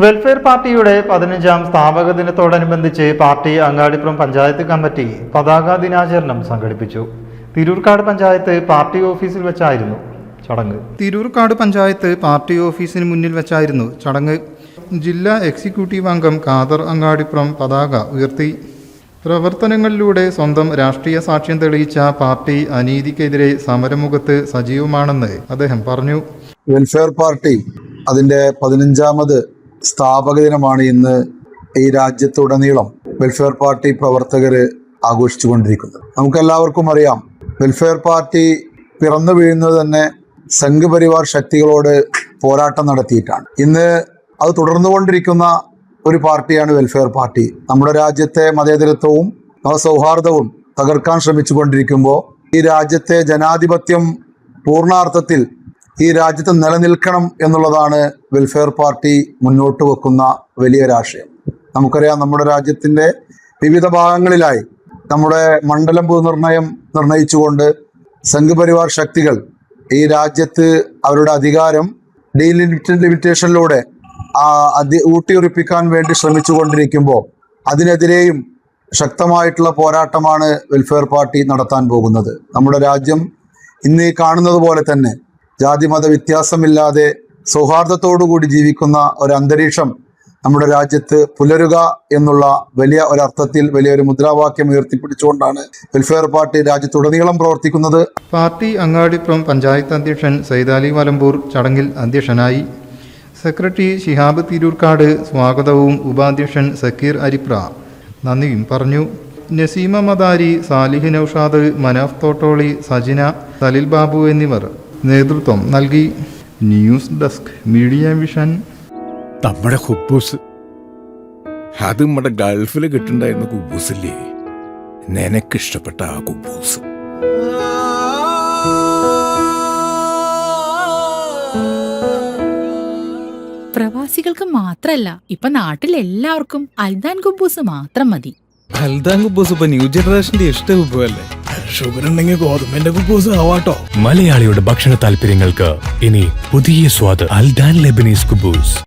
Welfare പാർട്ടിയുടെ 15ാം സ്ഥാപക ദിനത്തോടനുബന്ധിച്ച് പാർട്ടി അങ്ങാടിപ്പുറം പഞ്ചായത്ത് കമ്മിറ്റി പതാക ദിനാചരണം സംഘടിപ്പിച്ചു. തിരൂർക്കാട് പഞ്ചായത്ത് പാർട്ടി ഓഫീസിൽ വെച്ചായിരുന്നു ചടങ്ങ്. തിരൂർക്കാട് പഞ്ചായത്ത് പാർട്ടി ഓഫീസിന് മുന്നിൽ വെച്ചായിരുന്നു ചടങ്ങ്. ജില്ലാ എക്സിക്യൂട്ടീവ് അംഗം ഖാദർ അങ്ങാടിപ്പുറം പതാക ഉയർത്തി. പ്രവർത്തനങ്ങളിലൂടെ സ്വന്തം രാഷ്ട്രീയ സാക്ഷ്യം തെളിയിച്ച പാർട്ടി അനീതിക്കെതിരെ സമരമുഖത്ത് സജീവമാണെന്ന് അദ്ദേഹം പറഞ്ഞു. വെൽഫെയർ പാർട്ടി അതിൻ്റെ 15ാമത് സ്ഥാപക ദിനമാണ് ഇന്ന് ഈ രാജ്യത്തുടനീളം വെൽഫെയർ പാർട്ടി പ്രവർത്തകർ ആഘോഷിച്ചുകൊണ്ടിരിക്കുന്നത്. നമുക്കെല്ലാവർക്കും അറിയാം, വെൽഫെയർ പാർട്ടി പിറന്നു വീഴുന്നത് തന്നെ സംഘപരിവാർ ശക്തികളോട് പോരാട്ടം നടത്തിയിട്ടാണ്. ഇന്ന് അത് തുടർന്നുകൊണ്ടിരിക്കുന്ന ഒരു പാർട്ടിയാണ് വെൽഫെയർ പാർട്ടി. നമ്മുടെ രാജ്യത്തെ മതേതരത്വവും സൗഹാർദ്ദവും തകർക്കാൻ ശ്രമിച്ചുകൊണ്ടിരിക്കുമ്പോൾ ഈ രാജ്യത്തെ ജനാധിപത്യം പൂർണ്ണാർത്ഥത്തിൽ ഈ രാജ്യത്ത് നിലനിൽക്കണം എന്നുള്ളതാണ് വെൽഫെയർ പാർട്ടി മുന്നോട്ട് വെക്കുന്ന വലിയൊരാശയം. നമുക്കറിയാം, നമ്മുടെ രാജ്യത്തിൻ്റെ വിവിധ ഭാഗങ്ങളിലായി നമ്മുടെ മണ്ഡലം പൊതുനിർണയം നിർണയിച്ചുകൊണ്ട് സംഘപരിവാർ ശക്തികൾ ഈ രാജ്യത്ത് അവരുടെ അധികാരം ഡീലിമിറ്റേഷനിലൂടെ ഊട്ടിയുറപ്പിക്കാൻ വേണ്ടി ശ്രമിച്ചുകൊണ്ടിരിക്കുമ്പോൾ അതിനെതിരെയും ശക്തമായിട്ടുള്ള പോരാട്ടമാണ് വെൽഫെയർ പാർട്ടി നടത്താൻ പോകുന്നത്. നമ്മുടെ രാജ്യം ഇന്ന് ഈ കാണുന്നത് പോലെ തന്നെ ജാതിമത വ്യത്യാസമില്ലാതെ സൗഹാർദ്ദത്തോടുകൂടി ജീവിക്കുന്ന ഒരു അന്തരീക്ഷം നമ്മുടെ രാജ്യത്ത് പുലരുക എന്നുള്ള വലിയ ഒരർത്ഥത്തിൽ വലിയൊരു മുദ്രാവാക്യം ഉയർത്തിപ്പിടിച്ചുകൊണ്ടാണ് വെൽഫെയർ പാർട്ടി രാജ്യത്തുടനീളം പ്രവർത്തിക്കുന്നത്. പാർട്ടി അങ്ങാടിപ്പുറം പഞ്ചായത്ത് അധ്യക്ഷൻ സൈദാലി വലമ്പൂർ ചടങ്ങിൽ അധ്യക്ഷനായി. സെക്രട്ടറി ശിഹാബ് തിരൂർക്കാട് സ്വാഗതവും ഉപാധ്യക്ഷൻ സക്കീർ അരിപ്ര നന്ദിയും പറഞ്ഞു. നസീമ മദാരി, സാലിഹ് നൌഷാദ്, മനാഫ് തോട്ടോളി, സജിന, സലിൽ ബാബു എന്നിവർ നേതൃത്വം നൽകി. News desk media vision. നമ്മുടെ കുബൂസ് അത് നമ്മുടെ ഗൾഫിൽ കിട്ടുണ്ടായിരുന്ന കുബൂസില്ലേ, നിനക്കിഷ്ടപ്പെട്ട ആ കുബൂസ്. പ്രവാസികൾക്ക് മാത്രല്ല, ഇപ്പൊ നാട്ടിലെല്ലാവർക്കും അൽദാൻ കുബൂസ് മാത്രം മതി. അൽദാൻ കുബൂസ് ഇപ്പൊ ന്യൂ ജനറേഷന്റെ ഇഷ്ട കുബുവല്ലേ. ഷുഗർ ഉണ്ടെങ്കിൽ ഗോതമ്പിന്റെ കുബൂസ് ആവാട്ടോ. മലയാളിയുടെ ഭക്ഷണ താല്പര്യങ്ങൾക്ക് ഇനി പുതിയ സ്വാദ്. അൽദാൻ ലെബനീസ് കുബൂസ്.